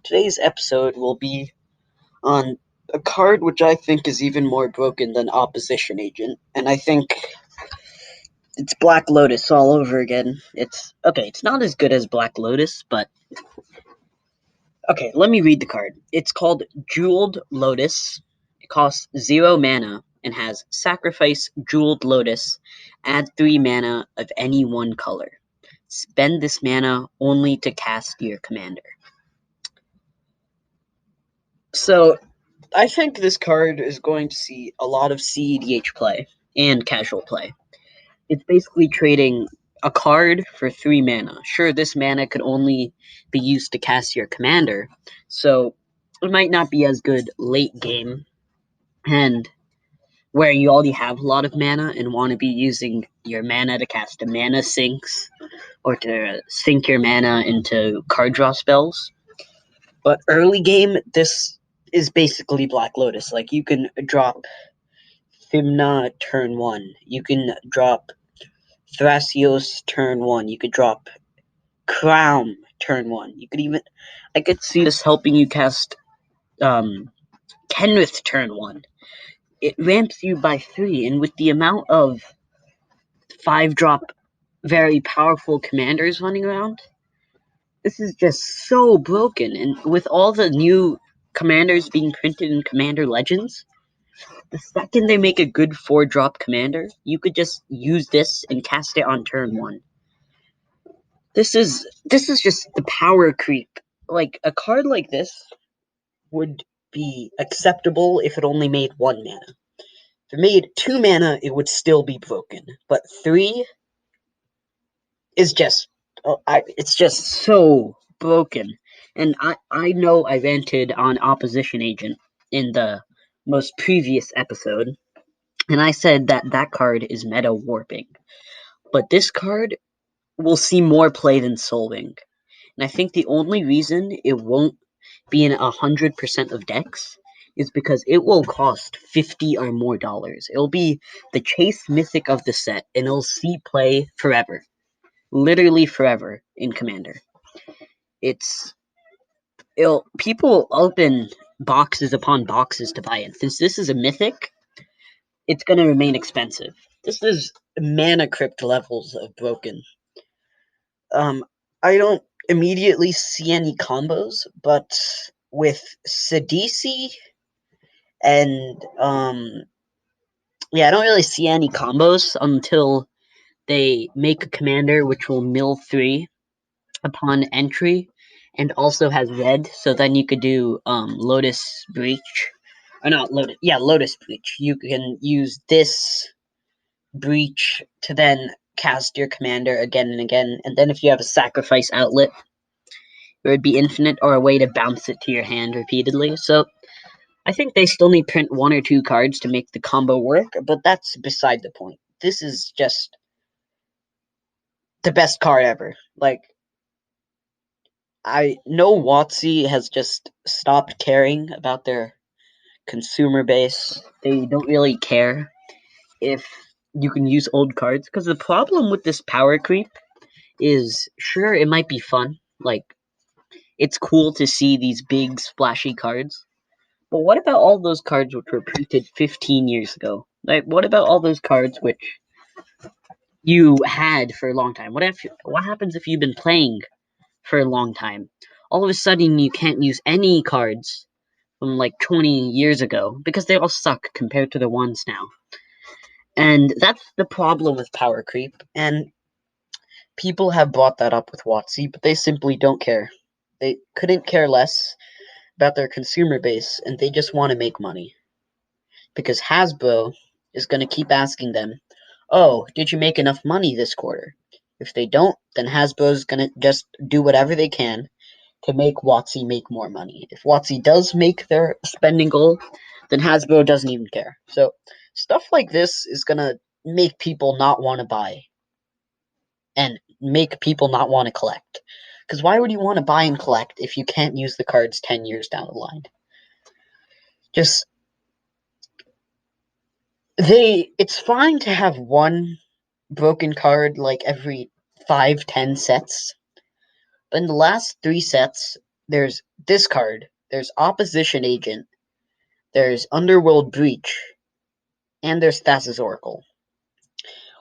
Today's episode will be on a card which I think is even more broken than Opposition Agent, and I think it's Black Lotus all over again. It's not as good as Black Lotus, but okay, let me read the card. It's called Jeweled Lotus. It costs 0 mana and has Sacrifice Jeweled Lotus, add 3 mana of any one color. Spend this mana only to cast your commander. So, I think this card is going to see a lot of CEDH play and casual play. It's basically trading a card for 3 mana. Sure, this mana could only be used to cast your commander, so it might not be as good late game, and where you already have a lot of mana and want to be using your mana to cast a mana sinks or to sink your mana into card draw spells. But early game, this is basically Black Lotus. Like, you can drop Thymna turn 1. You can drop Thrasios turn 1. You could drop Crown turn 1. I could see this helping you cast Kenrith turn 1. It ramps you by 3, and with the amount of 5-drop very powerful commanders running around, this is just so broken. And with all the new commanders being printed in Commander Legends, the second they make a good 4-drop commander, you could just use this and cast it on turn 1. This is just the power creep. Like, a card like this would be acceptable if it only made 1 mana. If it made 2 mana, it would still be broken. But 3 is just it's just so broken. And I know I ranted on Opposition Agent in the most previous episode, and I said that that card is meta warping. But this card will see more play than Solving. And I think the only reason it won't be in 100% of decks is because it will cost $50 or more. It'll be the Chase Mythic of the set, and it'll see play forever. Literally forever in Commander. People open boxes upon boxes to buy it. Since this is a mythic, it's gonna remain expensive. This is mana crypt levels of broken. I don't immediately see any combos, but with Sidisi and I don't really see any combos until they make a commander which will mill 3 upon entry and also has red, so then you could do Lotus Breach. Or not Lotus, yeah, Lotus Breach. You can use this Breach to then cast your commander again and again, and then if you have a sacrifice outlet, it would be infinite or a way to bounce it to your hand repeatedly. So I think they still need print 1 or 2 cards to make the combo work, but that's beside the point. This is just the best card ever. Like, I know WotC has just stopped caring about their consumer base. They don't really care if you can use old cards, because the problem with this power creep is, sure, it might be fun. Like, it's cool to see these big splashy cards, but what about all those cards which were printed 15 years ago? Like, what about all those cards which you had for a long time? What happens if you've been playing for a long time? All of a sudden, you can't use any cards from like 20 years ago because they all suck compared to the ones now. And that's the problem with power creep. And people have brought that up with WotC, but they simply don't care. They couldn't care less about their consumer base, and they just want to make money. Because Hasbro is going to keep asking them, oh, did you make enough money this quarter? If they don't, then Hasbro's going to just do whatever they can to make WotC make more money. If WotC does make their spending goal, then Hasbro doesn't even care. So stuff like this is going to make people not want to buy and make people not want to collect. Because why would you want to buy and collect if you can't use the cards 10 years down the line? It's fine to have one broken card like every 5-10 sets, but in the last 3 sets, there's this card, there's Opposition Agent, there's Underworld Breach, and there's Thassa's Oracle.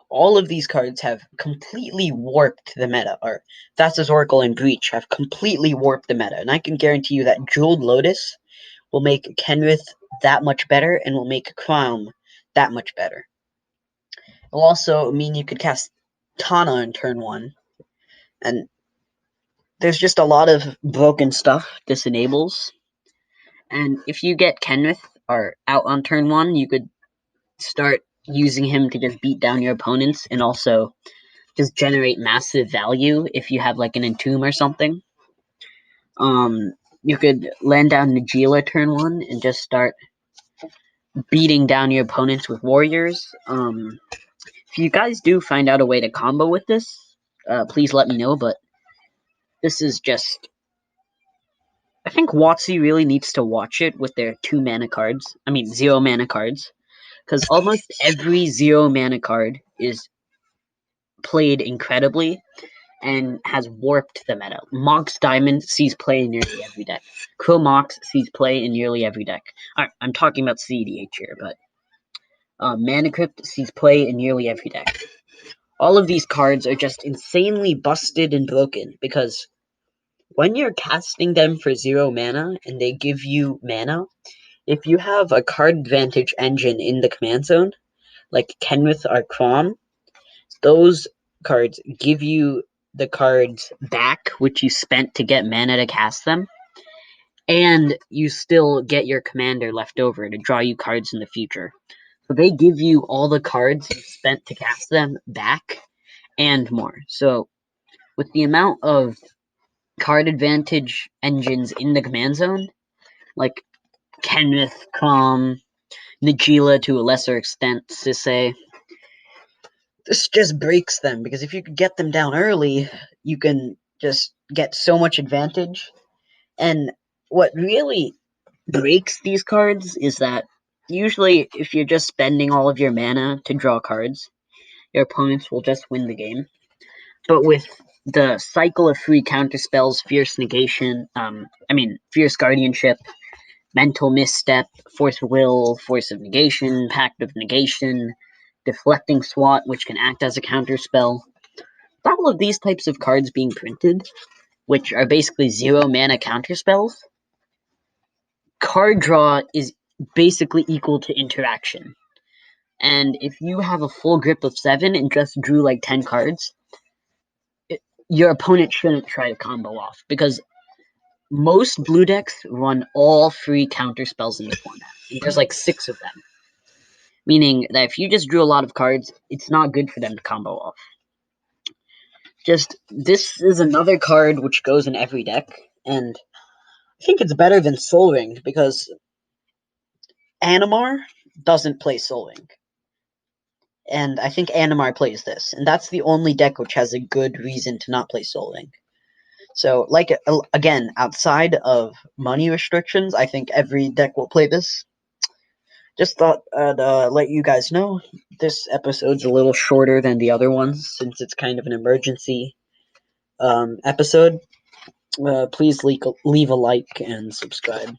All of these cards have completely warped the meta, or Thassa's Oracle and Breach have completely warped the meta, and I can guarantee you that Jeweled Lotus will make Kenrith that much better, and will make Crown that much better. It'll also mean you could cast Tana in turn 1, and there's just a lot of broken stuff this enables. And if you get Kenrith or out on turn 1, you could start using him to just beat down your opponents, and also just generate massive value if you have like an Entomb or something. You could land down Nagila turn 1 and just start beating down your opponents with warriors. If you guys do find out a way to combo with this, please let me know, but this is just... I think WotC really needs to watch it with their 2-mana cards. I mean, 0-mana cards. Because almost every 0-mana card is played incredibly and has warped the meta. Mox Diamond sees play in nearly every deck. Crow Mox sees play in nearly every deck. I'm talking about CEDH here, but Mana Crypt sees play in nearly every deck. All of these cards are just insanely busted and broken, because when you're casting them for 0 mana and they give you mana, if you have a card advantage engine in the command zone, like Kenrith or Crom, those cards give you the cards back which you spent to get mana to cast them, and you still get your commander left over to draw you cards in the future. So they give you all the cards you spent to cast them back and more. So with the amount of card advantage engines in the command zone, like Kenrith, Crom, Nagila to a lesser extent, Sisay, this just breaks them, because if you could get them down early, you can just get so much advantage. And what really breaks these cards is that usually if you're just spending all of your mana to draw cards, your opponents will just win the game. But with the cycle of free counterspells, Fierce Negation, Fierce Guardianship, Mental Misstep, Force of Will, Force of Negation, Pact of Negation, Deflecting Swat, which can act as a counterspell. All of these types of cards being printed, which are basically 0 mana counterspells, card draw is basically equal to interaction. And if you have a full grip of 7 and just drew like 10 cards, your opponent shouldn't try to combo off, because most blue decks run all free counterspells in the format. And there's like 6 of them. Meaning that if you just drew a lot of cards, it's not good for them to combo off. Just, this is another card which goes in every deck, and I think it's better than Sol Ring, because Animar doesn't play Sol Ring. And I think Animar plays this, and that's the only deck which has a good reason to not play Sol Ring. So, like, again, outside of money restrictions, I think every deck will play this. Just thought I'd let you guys know. This episode's a little shorter than the other ones, since it's kind of an emergency episode. Please leave a like and subscribe.